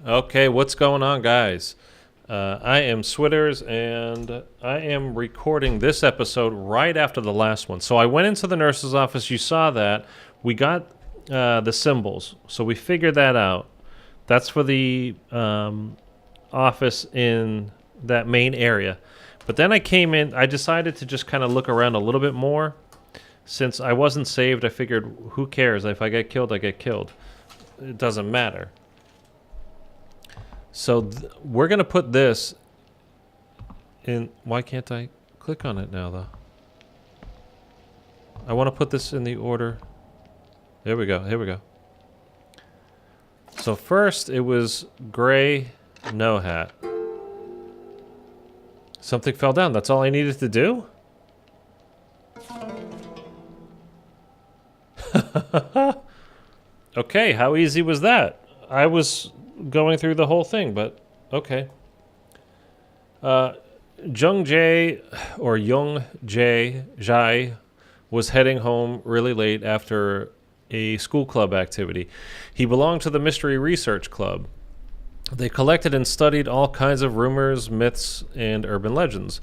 Okay, what's going on, guys? I am Switters, and I am recording this episode right after the last one. So I went into the nurse's office. You saw that. We got the symbols, so we figured that out. That's for the office in that main area. But then I came in. I decided to just kind of look around a little bit more. Since I wasn't saved, I figured, who cares? If I get killed, I get killed. It doesn't matter. So we're going to put this in. Why can't I click on it now, though? I want to put this in the order. There we go. Here we go. So first it was gray, no hat. Something fell down. That's all I needed to do? Okay, how easy was that? I was going through the whole thing, but okay. Jung Jae, or Young Jae, Jai, was heading home really late after a school club activity. He belonged to the Mystery Research Club. They collected and studied all kinds of rumors, myths, and urban legends.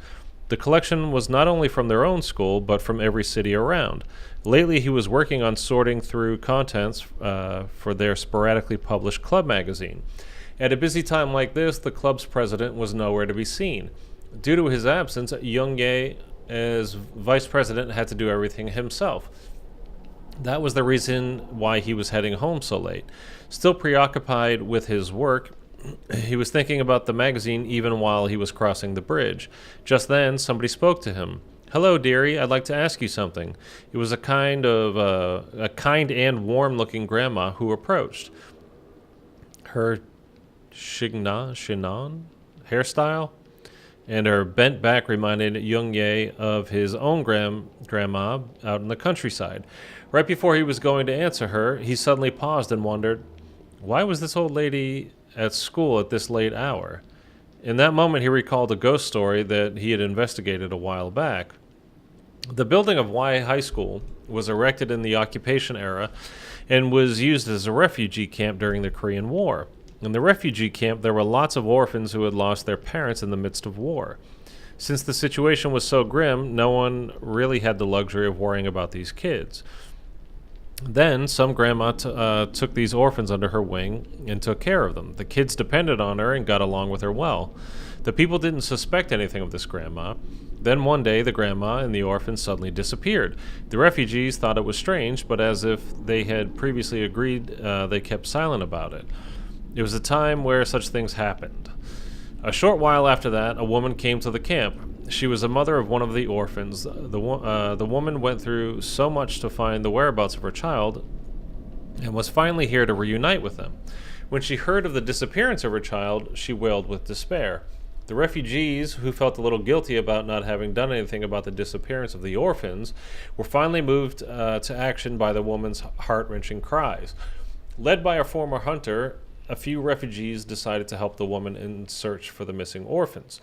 The collection was not only from their own school, but from every city around. Lately, he was working on sorting through contents for their sporadically published club magazine. At a busy time like this, the club's president was nowhere to be seen. Due to his absence, Young Ye, as vice president, had to do everything himself. That was the reason why he was heading home so late. Still preoccupied with his work, he was thinking about the magazine even while he was crossing the bridge. Just then, somebody spoke to him. "Hello, dearie. I'd like to ask you something." It was a kind and warm-looking grandma who approached. Her chignon hairstyle and her bent back reminded Young Ye of his own grandma out in the countryside. Right before he was going to answer her, he suddenly paused and wondered, why was this old lady at school at this late hour? In that moment, he recalled a ghost story that he had investigated a while back. The building of High School was erected in the occupation era and was used as a refugee camp during the Korean War. In the refugee camp, there were lots of orphans who had lost their parents in the midst of war. Since the situation was so grim, no one really had the luxury of worrying about these kids. Then, some grandma took these orphans under her wing and took care of them. The kids depended on her and got along with her well. The people didn't suspect anything of this grandma. Then one day, the grandma and the orphans suddenly disappeared. The refugees thought it was strange, but as if they had previously agreed, they kept silent about it. It was a time where such things happened. A short while after that, a woman came to the camp. She was a mother of one of the orphans. The woman went through so much to find the whereabouts of her child and was finally here to reunite with them. When she heard of the disappearance of her child, she wailed with despair. The refugees, who felt a little guilty about not having done anything about the disappearance of the orphans, were finally moved to action by the woman's heart-wrenching cries. Led by a former hunter, a few refugees decided to help the woman in search for the missing orphans.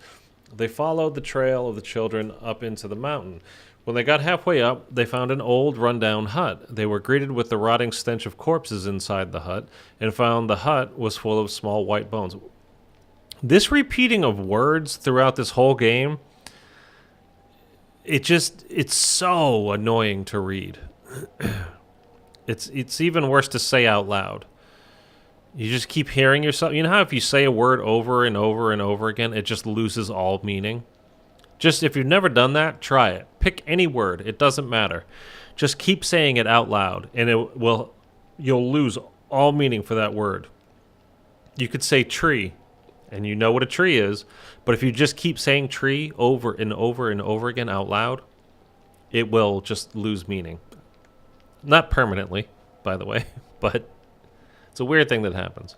They followed the trail of the children up into the mountain. When they got halfway up, they found an old, run-down hut. They were greeted with the rotting stench of corpses inside the hut and found the hut was full of small white bones. This repeating of words throughout this whole game, it's so annoying to read. It's even worse to say out loud. You just keep hearing yourself. You know how if you say a word over and over and over again, it just loses all meaning? Just, if you've never done that, try it. Pick any word. It doesn't matter. Just keep saying it out loud, and you'll lose all meaning for that word. You could say tree, and you know what a tree is, but if you just keep saying tree over and over and over again out loud, it will just lose meaning. Not permanently, by the way, but it's a weird thing that happens.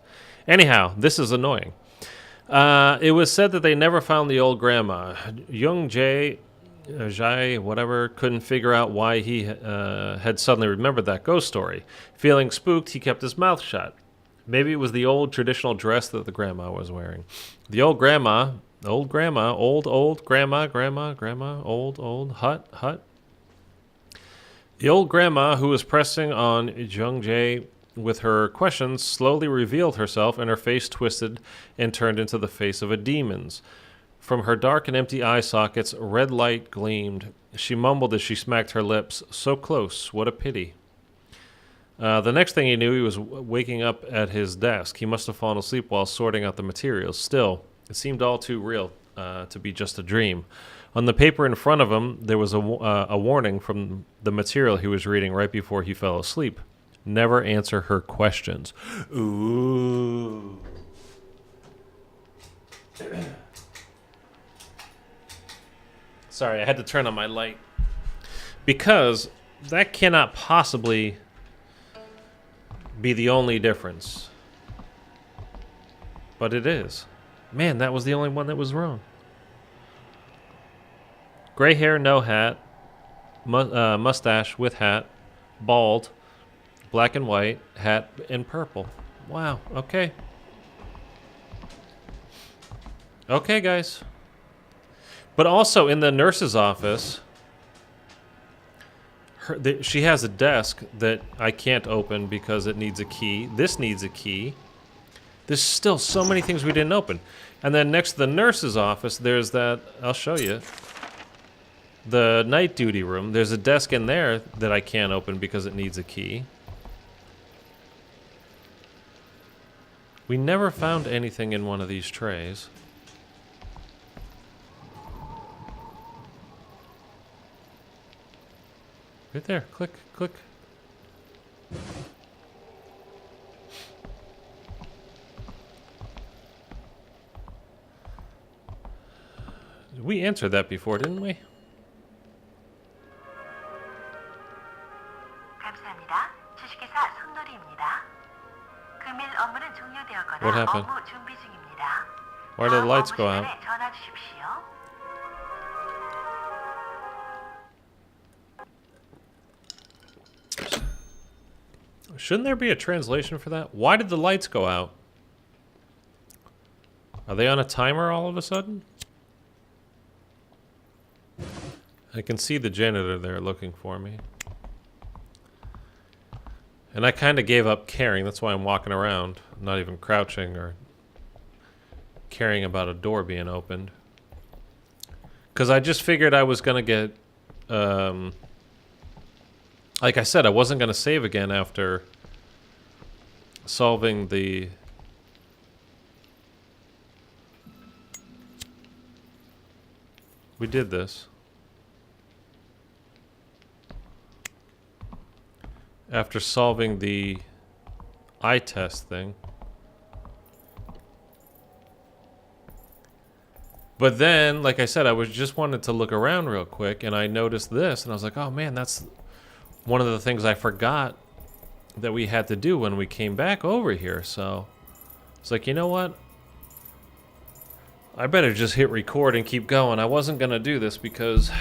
Anyhow, this is annoying. It was said that they never found the old grandma. Young Jai, whatever, couldn't figure out why he had suddenly remembered that ghost story. Feeling spooked, he kept his mouth shut. Maybe it was the old traditional dress that the grandma was wearing. The old grandma, old grandma, old grandma, old hut. The old grandma who was pressing on Jung Jae with her questions, slowly revealed herself, and her face twisted and turned into the face of a demon's. From her dark and empty eye sockets, red light gleamed. She mumbled as she smacked her lips. So close, what a pity. The next thing he knew, he was waking up at his desk. He must have fallen asleep while sorting out the materials. Still, it seemed all too real to be just a dream. On the paper in front of him, there was a warning from the material he was reading right before he fell asleep. Never answer her questions. Ooh. Sorry, I had to turn on my light. Because that cannot possibly be the only difference. But it is. Man, that was the only one that was wrong. Gray hair, no hat. Mustache with hat. Bald. Black and white. Hat and purple. Wow, okay. Okay, guys. But also in the nurse's office, she has a desk that I can't open because it needs a key. This needs a key. There's still so many things we didn't open. And then next to the nurse's office, there's that, I'll show you, the night duty room. There's a desk in there that I can't open because it needs a key. We never found anything in one of these trays. Right there. Click, click. We answered that before, didn't we? 감사합니다. 주식회사 손놀이입니다. 금일 업무는 종료되었거나 What happened? 업무 준비 중입니다. Why did the lights go out? 전화 주십시오. Shouldn't there be a translation for that? Why did the lights go out? Are they on a timer all of a sudden? I can see the janitor there looking for me. And I kind of gave up caring. That's why I'm walking around, not even crouching or caring about a door being opened. Because I just figured I was going to get... like I said, I wasn't going to save again after solving the... We did this. After solving the eye test thing. But then, like I said, I was just wanted to look around real quick, and I noticed this, and I was like, oh man, that's one of the things I forgot that we had to do when we came back over here. So it's like, you know what? I better just hit record and keep going. I wasn't going to do this because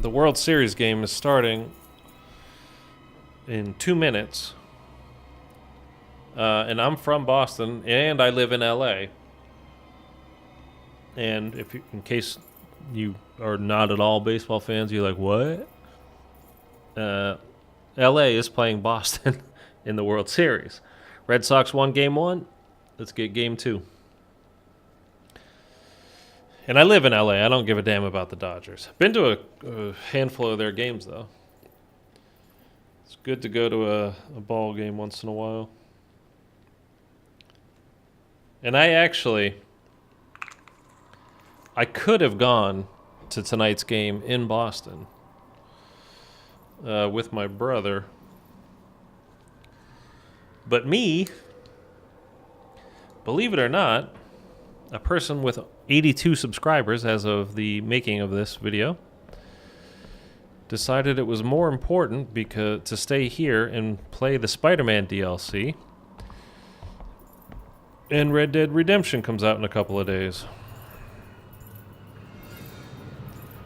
the World Series game is starting in 2 minutes. And I'm from Boston, and I live in LA. And if you, in case you are not at all baseball fans, you're like, what? LA is playing Boston in the World Series. Red Sox won game 1. Let's get game 2. And I live in LA. I don't give a damn about the Dodgers. Been to a handful of their games, though. It's good to go to a ball game once in a while. And I could have gone to tonight's game in Boston with my brother. But me, believe it or not, a person with 82 subscribers as of the making of this video, decided it was more important to stay here and play the Spider-Man DLC. And Red Dead Redemption comes out in a couple of days.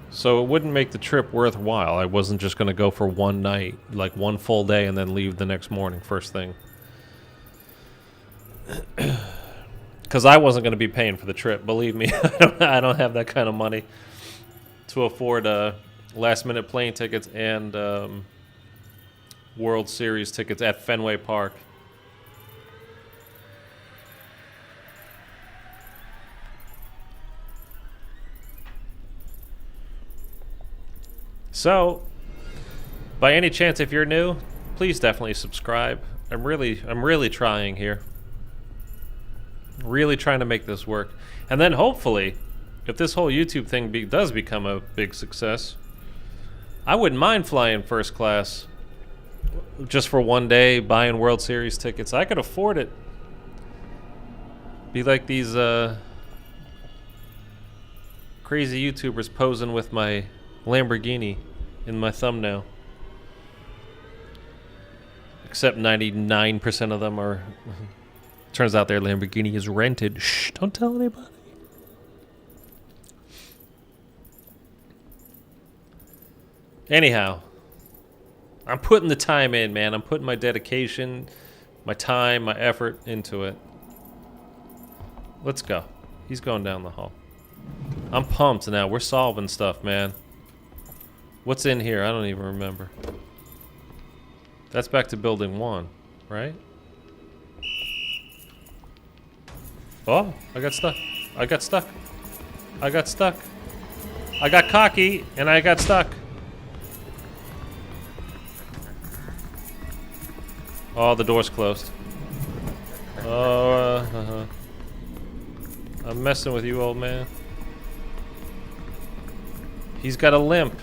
So it wouldn't make the trip worthwhile. I wasn't just going to go for one night, like one full day, and then leave the next morning, first thing. Because I wasn't going to be paying for the trip, believe me. I don't have that kind of money to afford last-minute plane tickets and World Series tickets at Fenway Park. So, by any chance, if you're new, please definitely subscribe. I'm really trying here. Really trying to make this work. And then hopefully, if this whole YouTube thing does become a big success, I wouldn't mind flying first class just for one day, buying World Series tickets. I could afford it. Be like these crazy YouTubers posing with my Lamborghini in my thumbnail. Except 99% of them are... Turns out their Lamborghini is rented. Shh, don't tell anybody. Anyhow, I'm putting the time in, man. I'm putting my dedication, my time, my effort into it. Let's go. He's going down the hall. I'm pumped now. We're solving stuff, man. What's in here? I don't even remember. That's back to building 1, right? Oh, I got stuck. I got stuck. I got stuck. I got cocky, and I got stuck. Oh, the door's closed. Oh, I'm messing with you, old man. He's got a limp.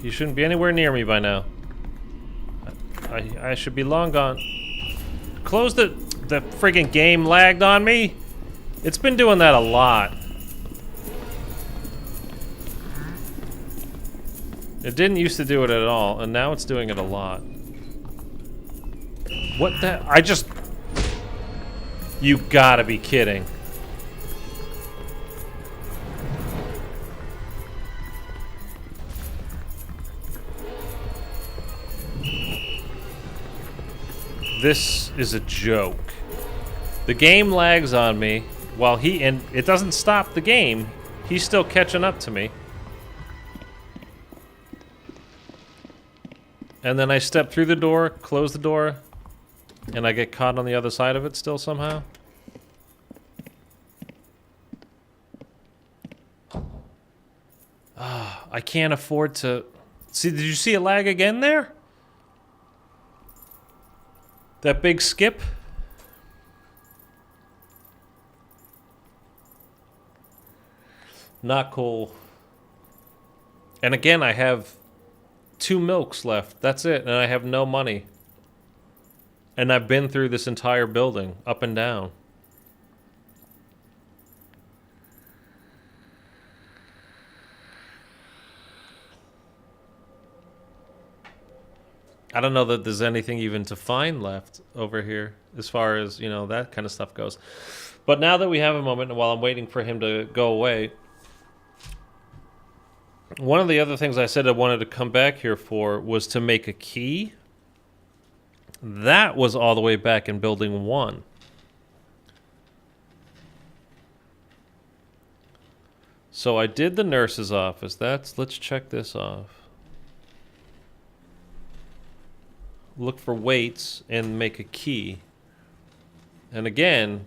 He shouldn't be anywhere near me by now. I should be long gone. Close the friggin' game lagged on me. It's been doing that a lot. It didn't used to do it at all, and now it's doing it a lot. What the... I just... You gotta be kidding. This is a joke. The game lags on me while and it doesn't stop the game. He's still catching up to me. And then I step through the door, close the door, and I get caught on the other side of it still somehow. I can't afford to... See, did you see it lag again there? That big skip? Not cool. And again, I have 2 milks left. That's it. And I have no money. And I've been through this entire building, up and down. I don't know that there's anything even to find left over here as far as, you know, that kind of stuff goes. But now that we have a moment, and while I'm waiting for him to go away, one of the other things I said I wanted to come back here for was to make a key. That was all the way back in building 1. So I did the nurse's office. Let's check this off. Look for weights and make a key. And again,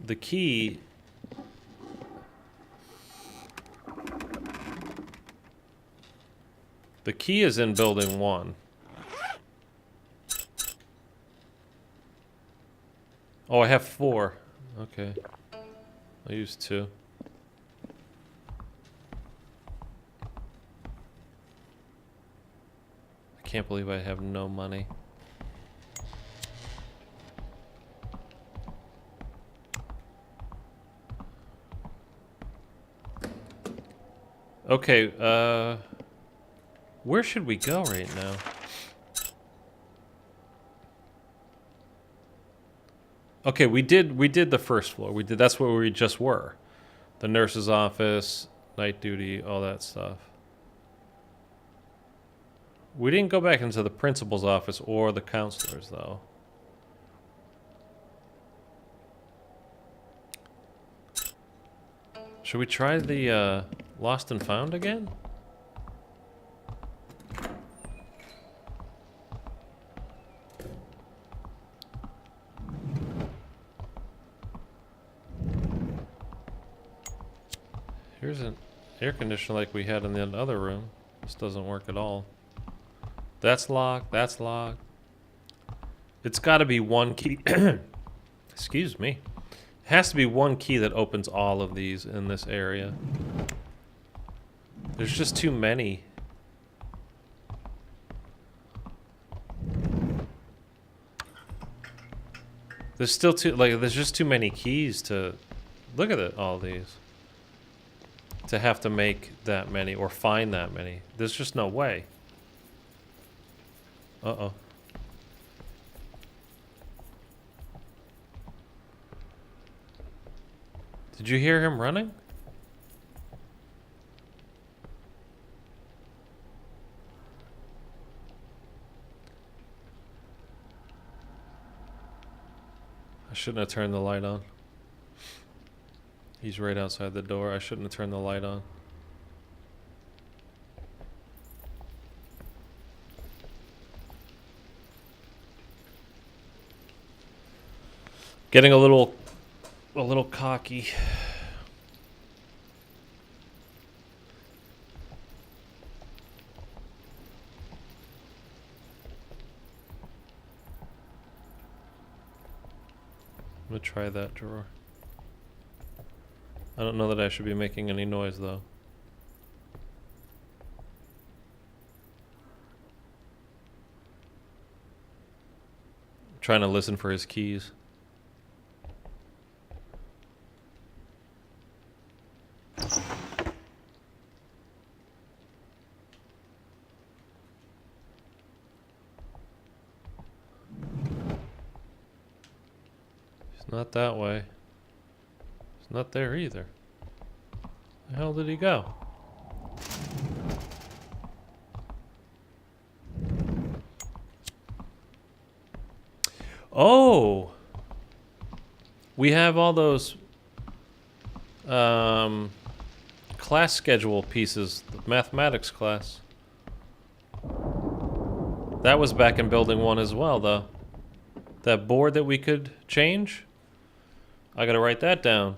the key... The key is in building 1. Oh, I have 4. Okay. I'll use 2. I can't believe I have no money. Okay, where should we go right now? Okay, we did the first floor. That's where we just were. The nurse's office, night duty, all that stuff. We didn't go back into the principal's office or the counselor's, though. Should we try the Lost and Found again? Here's an air conditioner like we had in the other room. This doesn't work at all. That's locked. That's locked. It's got to be one key. Excuse me. It has to be one key that opens all of these in this area. There's just too many. There's still there's just too many keys to look at it, all these. To have to make that many or find that many. There's just no way. Uh-oh. Did you hear him running? I shouldn't have turned the light on. He's right outside the door. I shouldn't have turned the light on. Getting a little cocky. I'm gonna try that drawer. I don't know that I should be making any noise though. I'm trying to listen for his keys. He's not that way. He's not there either. Where the hell did he go? Oh! We have all those class schedule pieces, the mathematics class. That was back in building 1 as well, though. That board that we could change? I gotta write that down.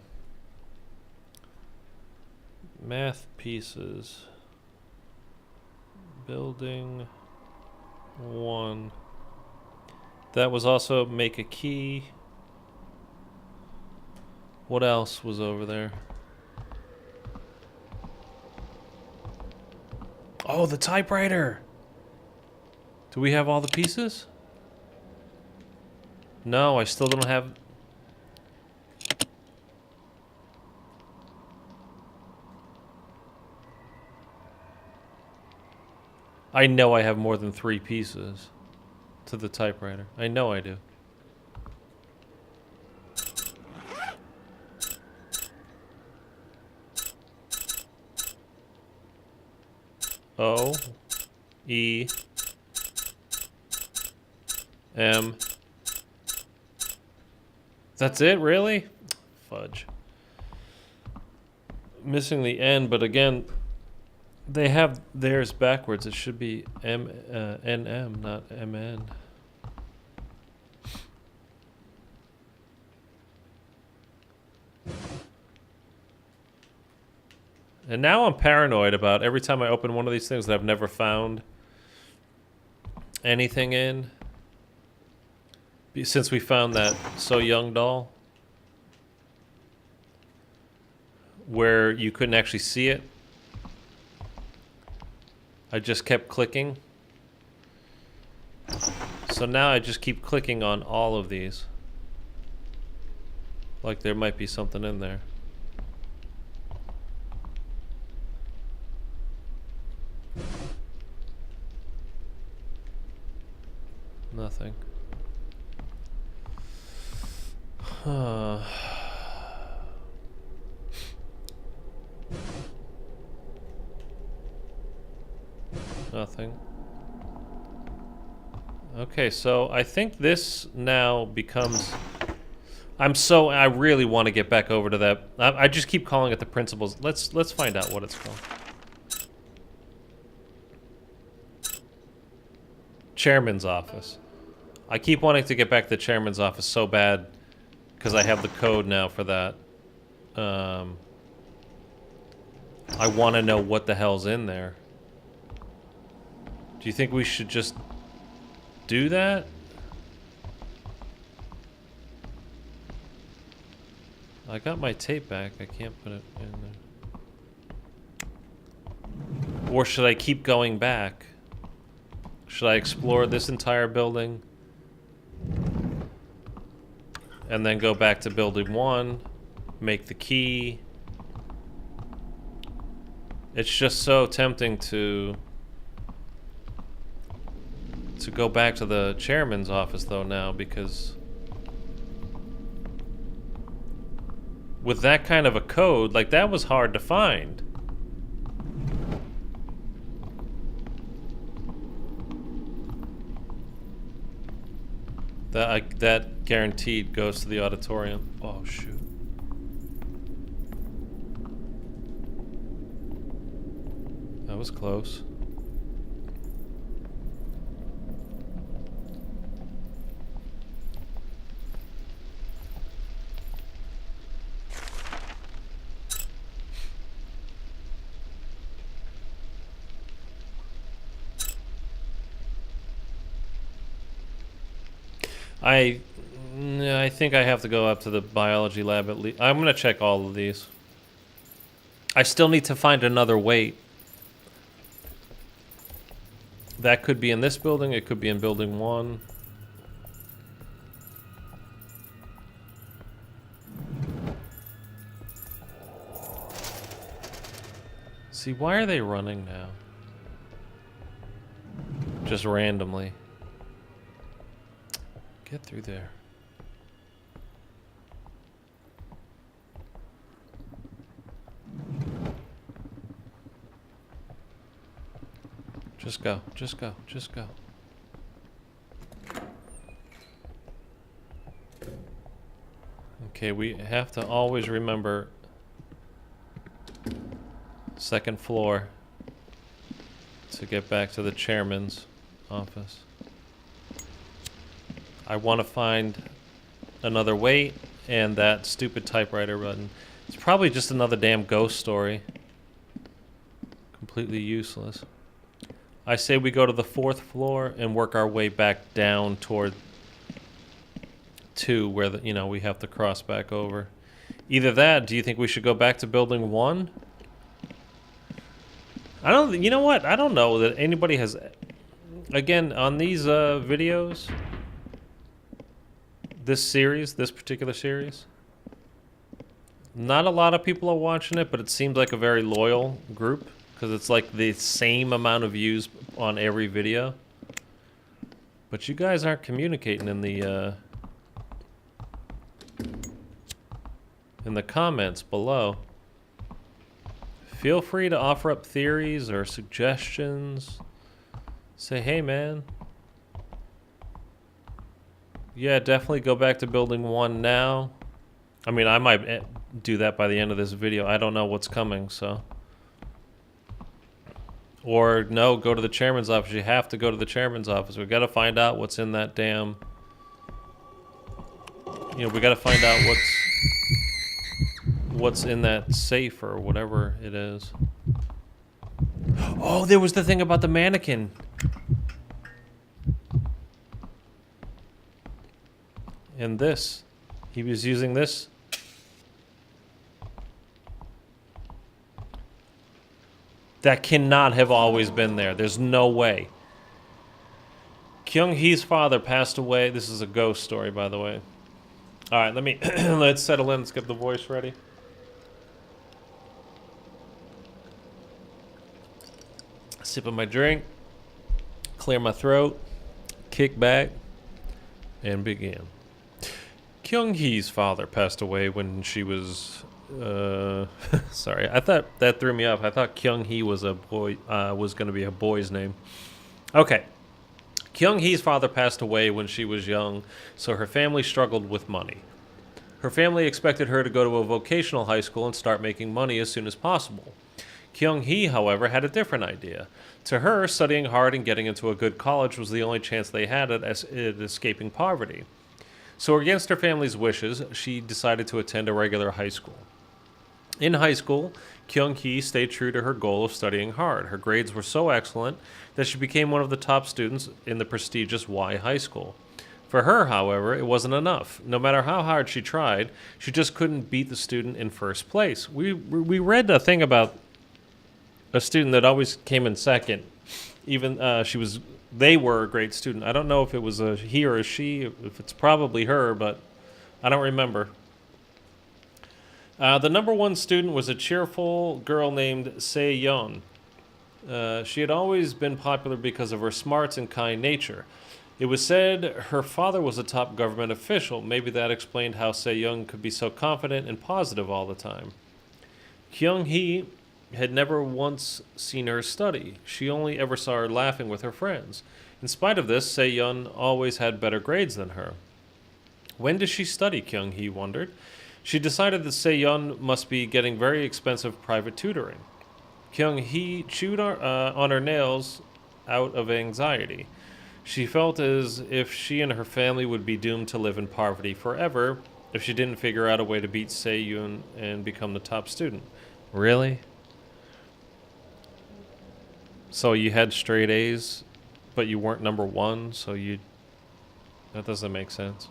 Math pieces. Building 1. That was also make a key. What else was over there? Oh, the typewriter! Do we have all the pieces? No, I still don't have... I know I have more than 3 pieces to the typewriter. I know I do. O E M. That's it, really? Fudge. Missing the N, but again, they have theirs backwards. It should be NM, not MN. And now I'm paranoid about every time I open one of these things that I've never found anything in. Since we found that So Young doll. Where you couldn't actually see it. I just kept clicking. So now I just keep clicking on all of these. Like there might be something in there. Nothing. Nothing. Okay, so I think this now becomes... I really want to get back over to that. I just keep calling it the principal's. Let's find out what it's called. Chairman's office. I keep wanting to get back to the chairman's office so bad because I have the code now for that. I want to know what the hell's in there. Do you think we should just do that? I got my tape back. I can't put it in there. Or should I keep going back? Should I explore this entire building? And then go back to building 1, make the key. It's just so tempting to go back to the chairman's office though now, because with that kind of a code, like, that was hard to find. That guaranteed goes to the auditorium. Oh, shoot. That was close. I think I have to go up to the biology lab at least. I'm gonna check all of these. I still need to find another weight. That could be in this building, it could be in building 1. See, why are they running now? Just randomly. Get through there. Just go, just go, just go. Okay, we have to always remember second floor to get back to the chairman's office. I want to find another weight and that stupid typewriter button. It's probably just another damn ghost story. Completely useless. I say we go to the 4th floor and work our way back down toward 2, where the, you know, we have to cross back over. Either that, do you think we should go back to building 1? I don't, you know what? I don't know that anybody has, again, on these videos, this particular series, not a lot of people are watching it, but it seems like a very loyal group, because it's like the same amount of views on every video. But you guys aren't communicating in the comments below. Feel free to offer up theories or suggestions. Say, hey man. Yeah, definitely go back to building 1 now. I mean, I might do that by the end of this video. I don't know what's coming, so. Or no, go to the chairman's office. You have to go to the chairman's office. We've got to find out what's in that damn... You know, we got to find out what's in that safe or whatever it is. Oh, there was the thing about the mannequin. And this. He was using this. That cannot have always been there. There's no way. Kyung-hee's father passed away. This is a ghost story, by the way. All right, let's settle in. Let's get the voice ready. Sip of my drink. Clear my throat. Kick back. And begin. Kyung-hee's father passed away when she was... sorry, I thought that threw me off. I thought Kyung-hee was a boy, was going to be a boy's name. Okay. Kyung-hee's father passed away when she was young, so her family struggled with money. Her family expected her to go to a vocational high school and start making money as soon as possible. Kyung-hee, however, had a different idea. To her, studying hard and getting into a good college was the only chance they had at escaping poverty. So against her family's wishes, she decided to attend a regular high school. In high school, Kyung-hee stayed true to her goal of studying hard. Her grades were so excellent that she became one of the top students in the prestigious Y High School. For her, however, it wasn't enough. No matter how hard she tried, she just couldn't beat the student in first place. We read a thing about a student that always came in second. Even they were a great student. I don't know if it was a he or a she. If it's probably her, but I don't remember. The number one student was a cheerful girl named Se-yeon. She had always been popular because of her smarts and kind nature. It was said her father was a top government official. Maybe that explained how Se-yeon could be so confident and positive all the time. Kyung-hee had never once seen her study. She only ever saw her laughing with her friends. In spite of this, Se-yeon always had better grades than her. When does she study? Kyung-hee wondered. She decided that Se-yeon must be getting very expensive private tutoring. Kyung-hee chewed on her nails out of anxiety. She felt as if she and her family would be doomed to live in poverty forever if she didn't figure out a way to beat Se-yeon and become the top student. Really? So you had straight A's, but you weren't number one, so you... That doesn't make sense.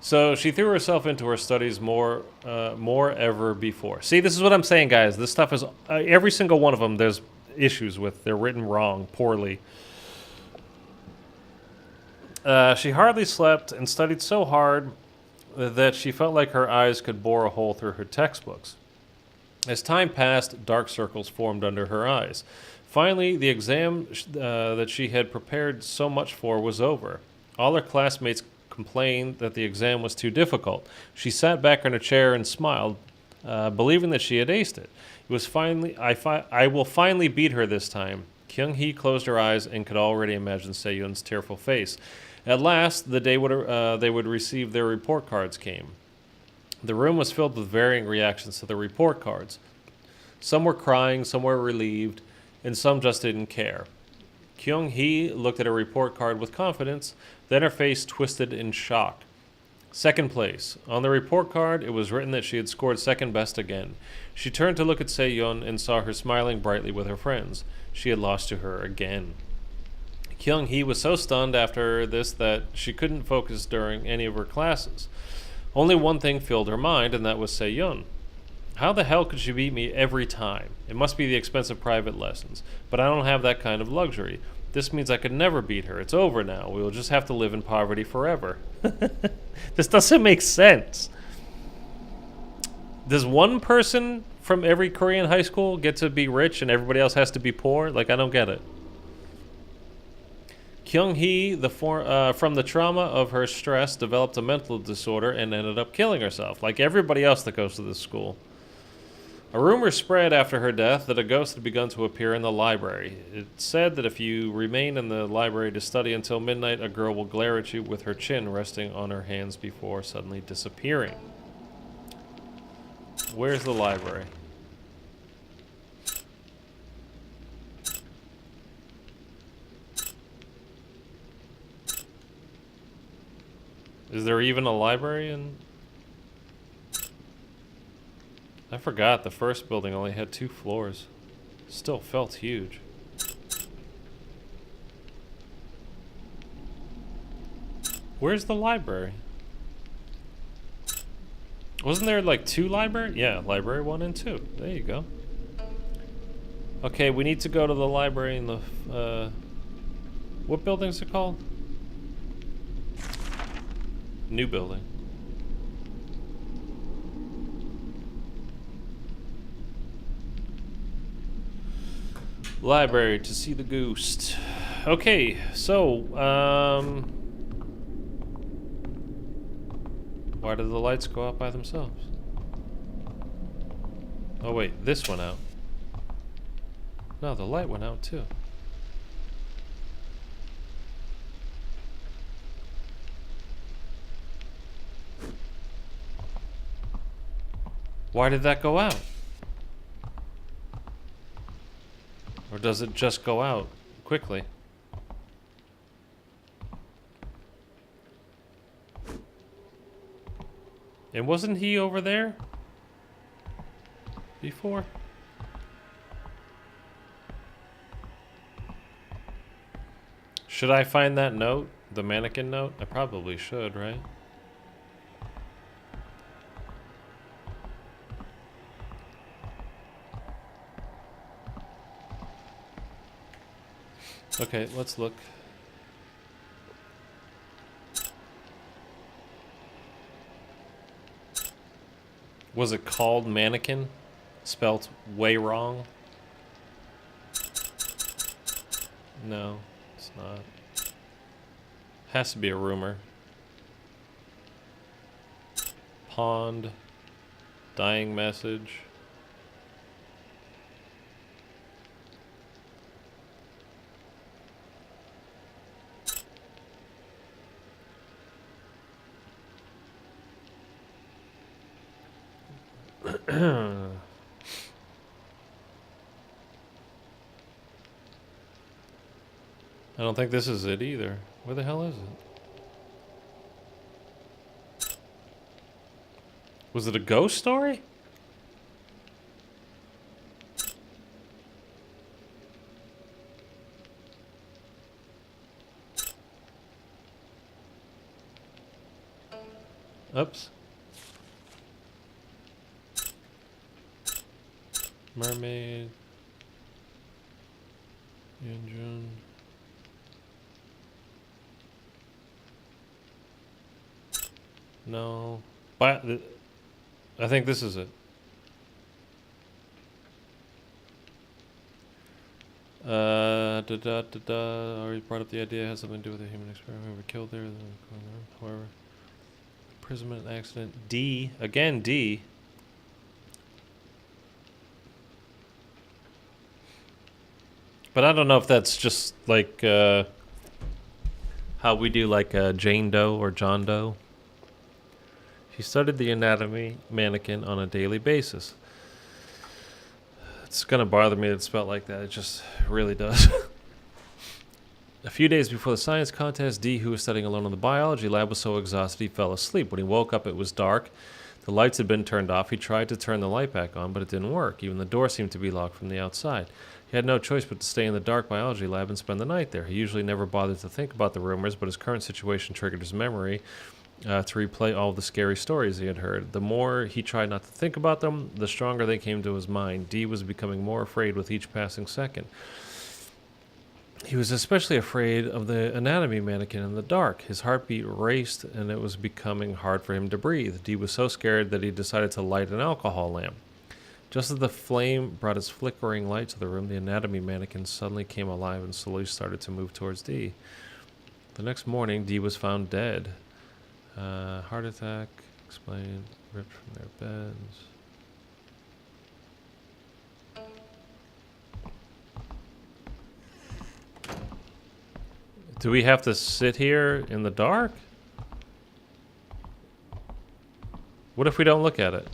So she threw herself into her studies more ever before. See, this is what I'm saying, guys. This stuff is... every single one of them, there's issues with. They're written wrong, poorly. She hardly slept and studied so hard that she felt like her eyes could bore a hole through her textbooks. As time passed, dark circles formed under her eyes. Finally, the exam that she had prepared so much for was over. All her classmates complained that the exam was too difficult. She sat back in her chair and smiled, believing that she had aced it. It was finally, I will finally beat her this time. Kyung-hee closed her eyes and could already imagine Se-yeon's tearful face. At last, the day they would receive their report cards came. The room was filled with varying reactions to the report cards. Some were crying, some were relieved, and some just didn't care. Kyung-hee looked at her report card with confidence, then her face twisted in shock. Second place. On the report card, it was written that she had scored second best again. She turned to look at Se-yeon and saw her smiling brightly with her friends. She had lost to her again. Kyung-hee was so stunned after this that she couldn't focus during any of her classes. Only one thing filled her mind, and that was Se-yeon. How the hell could she beat me every time? It must be the expensive private lessons. But I don't have that kind of luxury. This means I could never beat her. It's over now. We will just have to live in poverty forever. This doesn't make sense. Does one person from every Korean high school get to be rich and everybody else has to be poor? Like, I don't get it. Kyung-hee, from the trauma of her stress, developed a mental disorder and ended up killing herself, like everybody else that goes to this school. A rumor spread after her death that a ghost had begun to appear in the library. It said that if you remain in the library to study until midnight, a girl will glare at you with her chin resting on her hands before suddenly disappearing. Where's the library? Is there even a library in... I forgot the first building only had 2 floors. Still felt huge. Where's the library? Wasn't there like 2 libraries? Yeah, library 1 and 2. There you go. Okay, we need to go to the library in the... what building's it called? New building. Library to see the ghost. Okay, so, why did the lights go out by themselves? Oh wait, this went out. No, the light went out too. Why did that go out? Or does it just go out quickly? And wasn't he over there? before? Should I find that note? The mannequin note? I probably should, right? Okay, let's look. Was it called mannequin? Spelt way wrong? No, it's not. Has to be a rumor. Pond. Dying message. I don't think this is it either. Where the hell is it? Was it a ghost story? Oops. Mermaid. Engine. No. But I think this is it. Already brought up the idea. It has something to do with a human experiment. We were killed there. However, imprisonment accident. D. Again, D. But I don't know if that's just like how we do like Jane Doe or John Doe. She studied the anatomy mannequin on a daily basis. It's gonna bother me that it's spelled like that. It just really does. A few days before the science contest, D, who was studying alone in the biology lab, was so exhausted he fell asleep. When he woke up, it was dark. The lights had been turned off. He tried to turn the light back on, but it didn't work. Even the door seemed to be locked from the outside. He had no choice but to stay in the dark biology lab and spend the night there. He usually never bothered to think about the rumors, but his current situation triggered his memory to replay all the scary stories he had heard. The more he tried not to think about them, the stronger they came to his mind. D was becoming more afraid with each passing second. He was especially afraid of the anatomy mannequin in the dark. His heartbeat raced, and it was becoming hard for him to breathe. D was so scared that he decided to light an alcohol lamp. Just as the flame brought its flickering light to the room, the anatomy mannequin suddenly came alive and slowly started to move towards D. The next morning, D was found dead. Heart attack, explained, ripped from their beds. Do we have to sit here in the dark? What if we don't look at it?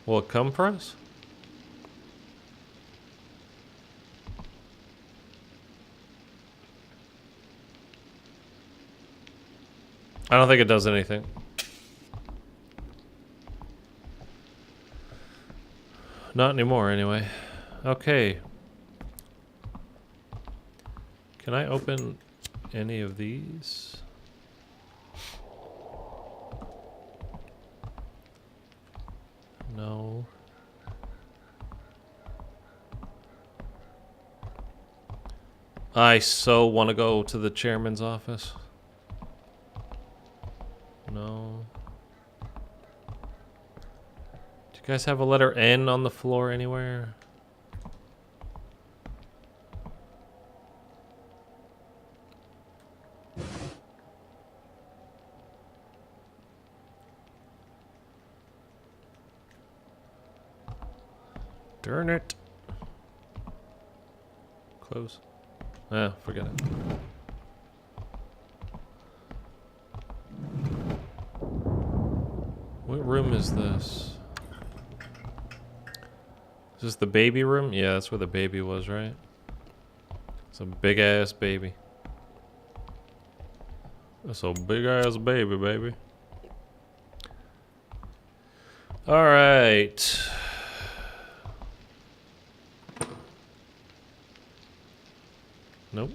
Will it come for us? I don't think it does anything. Not anymore, anyway. Okay. Can I open any of these? No. I so want to go to the chairman's office. No. Do you guys have a letter N on the floor anywhere? Darn it. Close. Ah, forget it. What room is this? Is this the baby room? Yeah, that's where the baby was, right? It's a big ass baby. That's a big ass baby, baby. All right. Nope.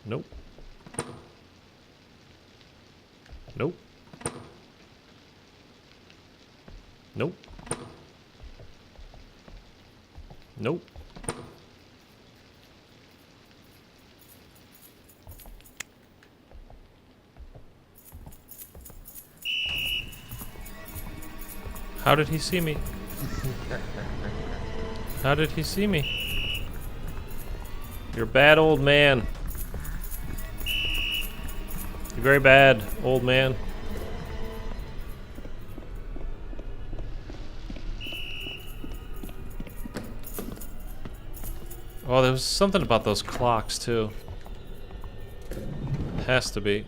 Nope. Nope. Nope. Nope. How did he see me? How did he see me? You're a bad old man. You're very bad, old man. Oh, there was something about those clocks, too. Has to be.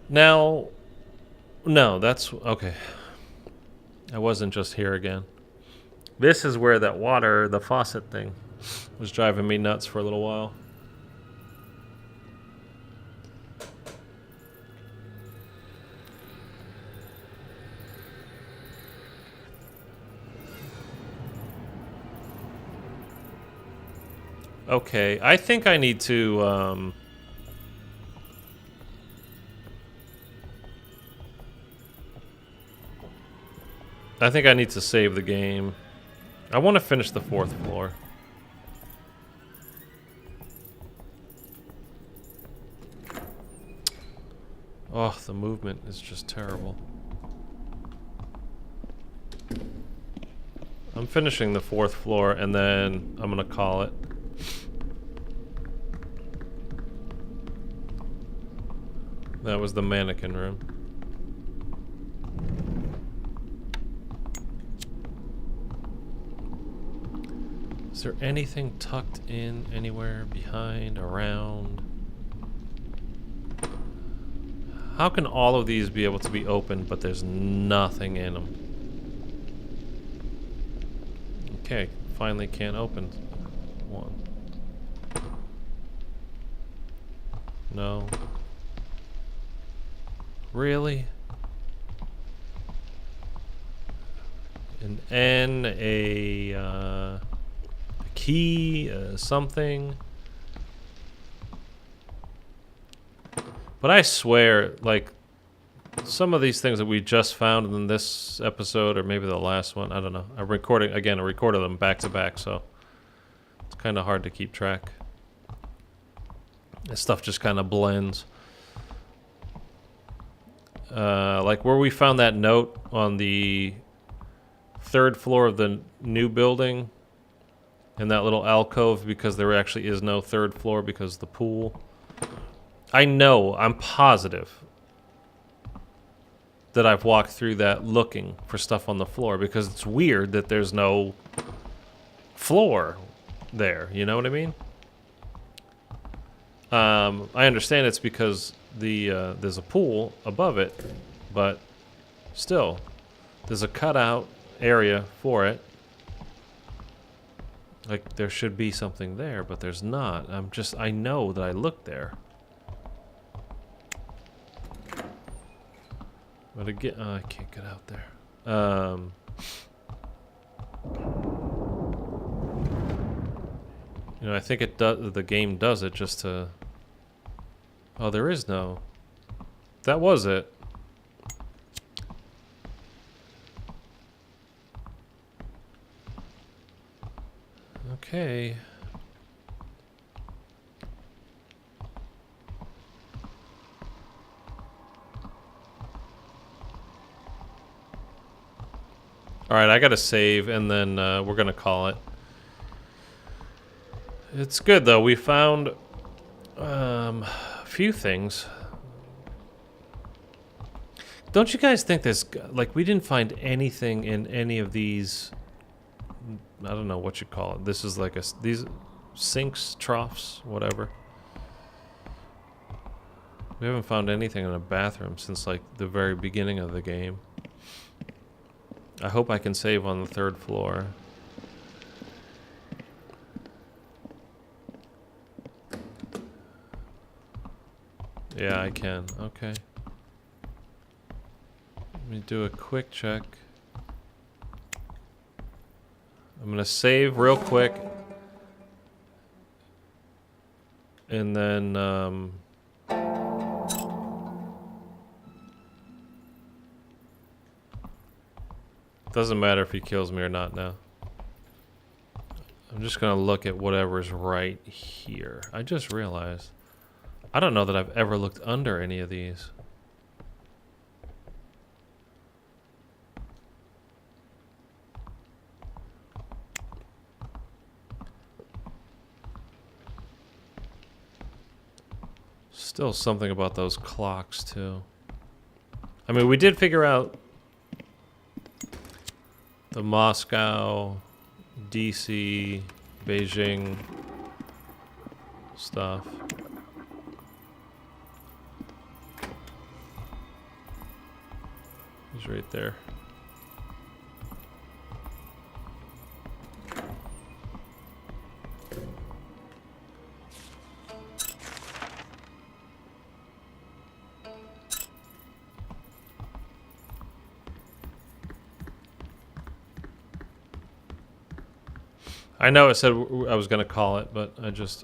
Now, no, that's okay. I wasn't just here again. This is where that water, the faucet thing, was driving me nuts for a little while. Okay, I think I need to, I think I need to save the game. I want to finish the 4th floor. Oh, the movement is just terrible. I'm finishing the 4th floor and then I'm gonna call it. That was the mannequin room. Is there anything tucked in anywhere, behind, around? How can all of these be able to be opened, but there's nothing in them? Okay, finally can't open one. No. Really? An N, a key, something. But I swear, like, some of these things that we just found in this episode, or maybe the last one, I don't know. I recorded them back to back, so it's kind of hard to keep track. This stuff just kind of blends. Like where we found that note on the 3rd floor of the new building, in that little alcove, because there actually is no 3rd floor because of the pool. I know, I'm positive that I've walked through that looking for stuff on the floor, because it's weird that there's no floor there, you know what I mean? I understand it's because there's a pool above it, but still, there's a cutout area for it. Like, there should be something there, but there's not. I know that I looked there. But again, I can't get out there. You know, I think it does. The game does it just to. Oh, there is no. That was it. Okay. Alright, I gotta save, and then we're gonna call it. It's good, though. We found a few things. Don't you guys think there's... Like, we didn't find anything in any of these... I don't know what you call it. This is like these sinks, troughs, whatever. We haven't found anything in a bathroom since, like, the very beginning of the game. I hope I can save on the 3rd floor. Yeah, I can. Okay. Let me do a quick check. I'm gonna save real quick. And then, doesn't matter if he kills me or not now. I'm just gonna look at whatever's right here. I just realized. I don't know that I've ever looked under any of these. Still something about those clocks, too. I mean, we did figure out the Moscow, DC, Beijing stuff. He's right there. I know it said I was going to call it, but I just...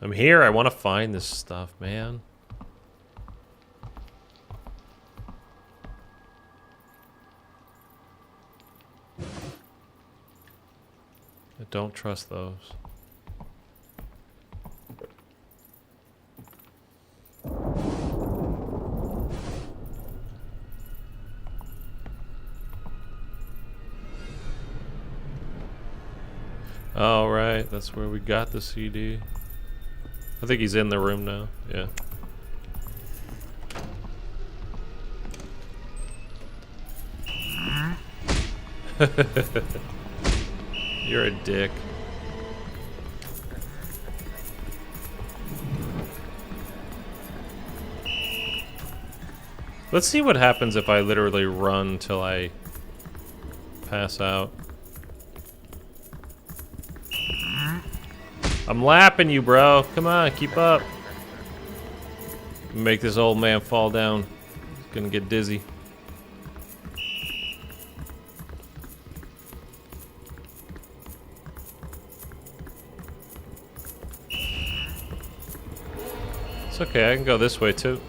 I'm here. I want to find this stuff, man. I don't trust those. Oh, right. That's where we got the CD. I think he's in the room now. Yeah. You're a dick. Let's see what happens if I literally run till I pass out. I'm lapping you, bro. Come on, keep up. Make this old man fall down. He's gonna get dizzy. It's okay, I can go this way too.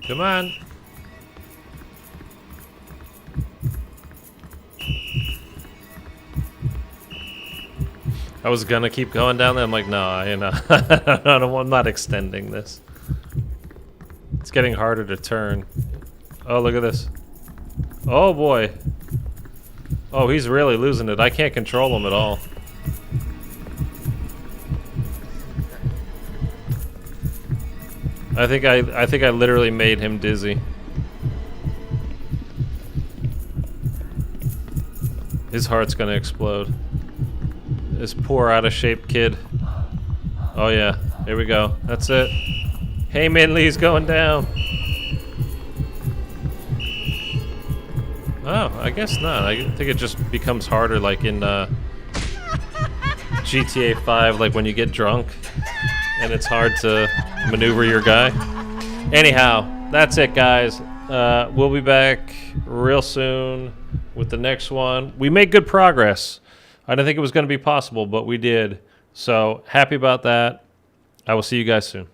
Come on. I was gonna keep going down there. I'm like, no, you know, I'm not extending this. It's getting harder to turn. Oh, look at this. Oh boy. Oh, he's really losing it. I can't control him at all. I think I literally made him dizzy. His heart's gonna explode. This poor out-of-shape kid. Oh yeah, here we go. That's it. Hee-Min Lee's going down. Oh, I guess not. I think it just becomes harder like in GTA 5, like when you get drunk and it's hard to maneuver your guy. Anyhow, that's it, guys. We'll be back real soon with the next one. We made good progress. I didn't think it was going to be possible, but we did. So happy about that. I will see you guys soon.